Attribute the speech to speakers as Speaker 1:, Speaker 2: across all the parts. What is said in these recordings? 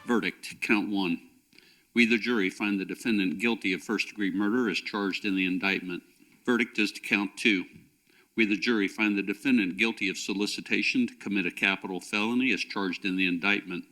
Speaker 1: Verdict, count 1. We, the jury, find the defendant guilty of first-degree murder as charged in the indictment. Verdict is to count 2. We, the jury, find the defendant guilty of solicitation to commit a capital felony as charged in the indictment.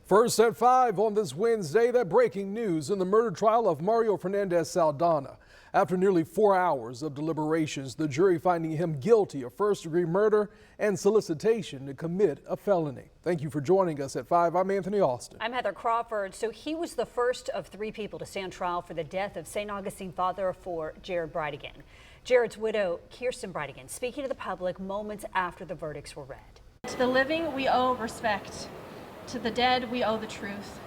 Speaker 2: First at 5 on this Wednesday, that breaking news in the murder trial of Mario Fernandez-Saldana. After nearly 4 hours of deliberations, the jury finding him guilty of first-degree murder and solicitation to commit a felony. Thank you for joining us at 5. I'm Anthony Austin.
Speaker 3: I'm Heather Crawford. So he was the first of 3 people to stand trial for the death of St. Augustine Father for Jared-Bridegan. Jared's widow, Kirsten Bridegan, speaking to the public moments after the verdicts were read.
Speaker 4: To the living, we owe respect. To the dead, we owe the truth.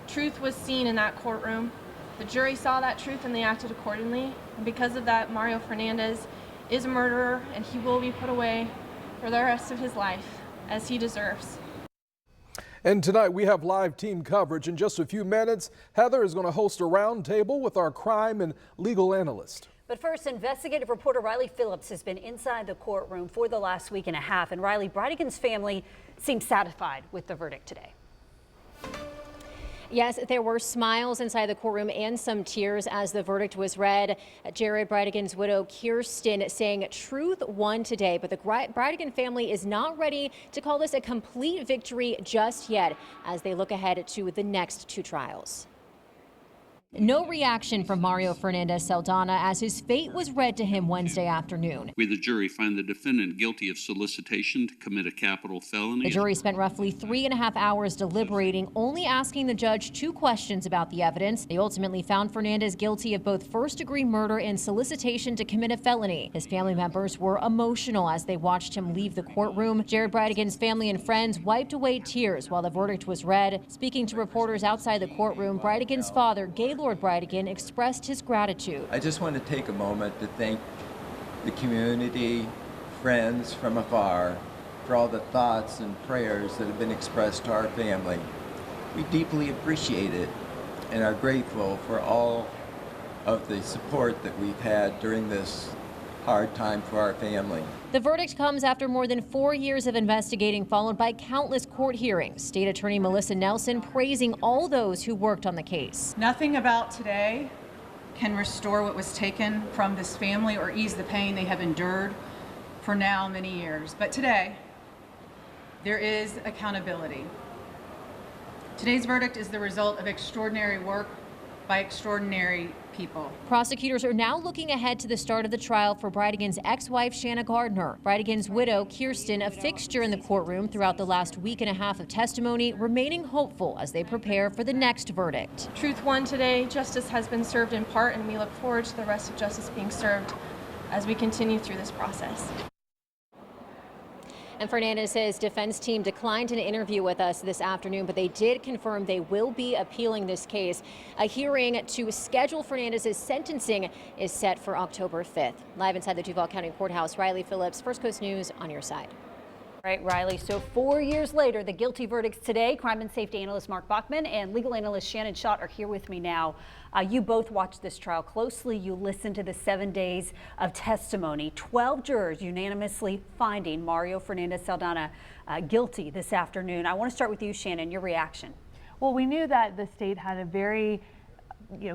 Speaker 4: Truth was seen in that courtroom. The jury saw that truth and they acted accordingly. And because of that, Mario Fernandez is a murderer and he will be put away for the rest of his life, as he deserves.
Speaker 2: And tonight we have live team coverage. In just a few minutes, Heather is going to host a roundtable with our crime and legal analyst.
Speaker 3: But first, investigative reporter Riley Phillips has been inside the courtroom for the last week and a half. And Riley, Bridegan's family seemed satisfied with the verdict today.
Speaker 5: Yes, there were smiles inside the courtroom and some tears as the verdict was read. Jared Bridegan's widow, Kirsten, saying truth won today, but the Bridegan family is not ready to call this a complete victory just yet as they look ahead to the next 2 trials. No reaction from Mario Fernandez-Saldana as his fate was read to him Wednesday afternoon.
Speaker 1: We, the jury, find the defendant guilty of solicitation to commit a capital felony.
Speaker 5: The jury spent roughly 3.5 hours deliberating, only asking the judge 2 questions about the evidence. They ultimately found Fernandez guilty of both first-degree murder and solicitation to commit a felony. His family members were emotional as they watched him leave the courtroom. Jared Bridegan's family and friends wiped away tears while the verdict was read. Speaking to reporters outside the courtroom, Bridegan's father, Gaylord Bridegan, expressed his gratitude.
Speaker 6: I just want to take a moment to thank the community, friends from afar, for all the thoughts and prayers that have been expressed to our family. We deeply appreciate it and are grateful for all of the support that we've had during this hard time for our family.
Speaker 5: The verdict comes after more than 4 years of investigating, followed by countless court hearings. State Attorney Melissa Nelson praising all those who worked on the case.
Speaker 7: Nothing about today can restore what was taken from this family or ease the pain they have endured for now many years. But today, there is accountability. Today's verdict is the result of extraordinary work by extraordinary people.
Speaker 5: Prosecutors are now looking ahead to the start of the trial for Bridegan's ex-wife, Shanna Gardner. Bridegan's widow, Kirsten, a fixture in the courtroom throughout the last week and a half of testimony, remaining hopeful as they prepare for the next verdict.
Speaker 4: Truth won today, justice has been served in part, and we look forward to the rest of justice being served as we continue through this process.
Speaker 5: And Fernandez's defense team declined an interview with us this afternoon, but they did confirm they will be appealing this case. A hearing to schedule Fernandez's sentencing is set for October 5th. Live inside the Duval County Courthouse, Riley Phillips, First Coast News, on your side.
Speaker 3: All right, Riley, so 4 years later, the guilty verdicts today. Crime and safety analyst Mark Bachman and legal analyst Shannon Schott are here with me now. You both watched this trial closely. You listened to the 7 days of testimony. 12 jurors unanimously finding Mario Fernandez-Saldana guilty this afternoon. I want to start with you, Shannon, your reaction.
Speaker 8: Well, we knew that the state had a very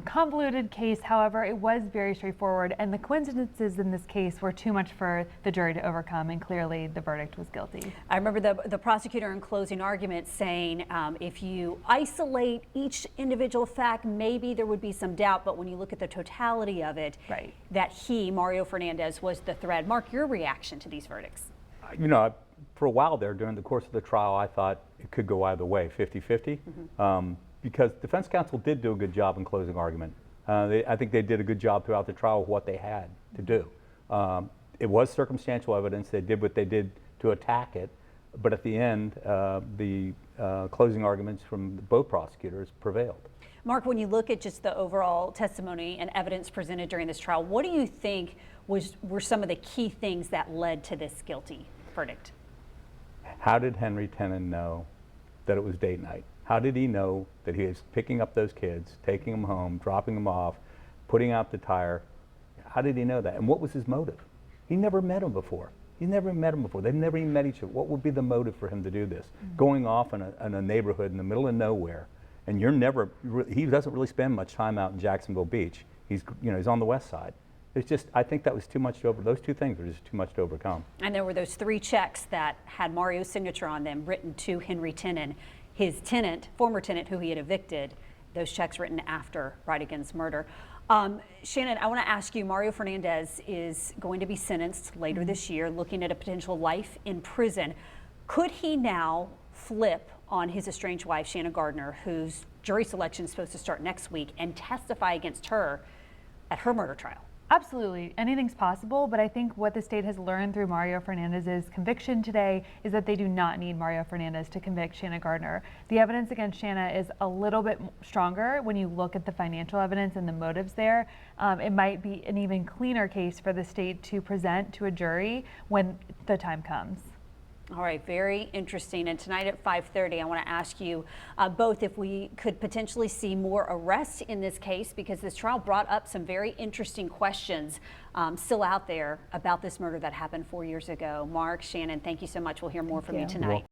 Speaker 8: convoluted case. However, it was very straightforward, and the coincidences in this case were too much for the jury to overcome, and clearly the verdict was guilty.
Speaker 3: I remember the prosecutor in closing argument saying if you isolate each individual fact, maybe there would be some doubt, but when you look at the totality of it,
Speaker 8: right, that
Speaker 3: Mario Fernandez, was the thread. Mark, your reaction to these verdicts?
Speaker 9: For a while there, during the course of the trial, I thought it could go either way, 50-50. Because defense counsel did do a good job in closing argument. I think they did a good job throughout the trial of what they had to do. It was circumstantial evidence. They did what they did to attack it. But at the end, the closing arguments from both prosecutors prevailed.
Speaker 3: Mark, when you look at just the overall testimony and evidence presented during this trial, what do you think were some of the key things that led to this guilty verdict?
Speaker 9: How did Henry Tenen know that it was date night? How did he know that he was picking up those kids, taking them home, dropping them off, putting out the tire? How did he know that? And what was his motive? He never met him before. He's never met him before. They've never even met each other. What would be the motive for him to do this? Going off in a neighborhood in the middle of nowhere, and he doesn't really spend much time out in Jacksonville Beach. He's on the west side. It's just, I think that was too much to those two things were just too much to overcome.
Speaker 3: And there were those 3 checks that had Mario's signature on them written to Henry Tennant, his tenant, former tenant who he had evicted, those checks written after Bridegan's murder. Shannon, I want to ask you, Mario Fernandez is going to be sentenced later this year, looking at a potential life in prison. Could he now flip on his estranged wife, Shanna Gardner, whose jury selection is supposed to start next week, and testify against her at her murder trial?
Speaker 8: Absolutely. Anything's possible, but I think what the state has learned through Mario Fernandez's conviction today is that they do not need Mario Fernandez to convict Shanna Gardner. The evidence against Shanna is a little bit stronger when you look at the financial evidence and the motives there. It might be an even cleaner case for the state to present to a jury when the time comes.
Speaker 3: All right, very interesting. And tonight at 5:30, I want to ask you both if we could potentially see more arrests in this case, because this trial brought up some very interesting questions still out there about this murder that happened 4 years ago. Mark, Shannon, thank you so much. We'll hear more from you tonight.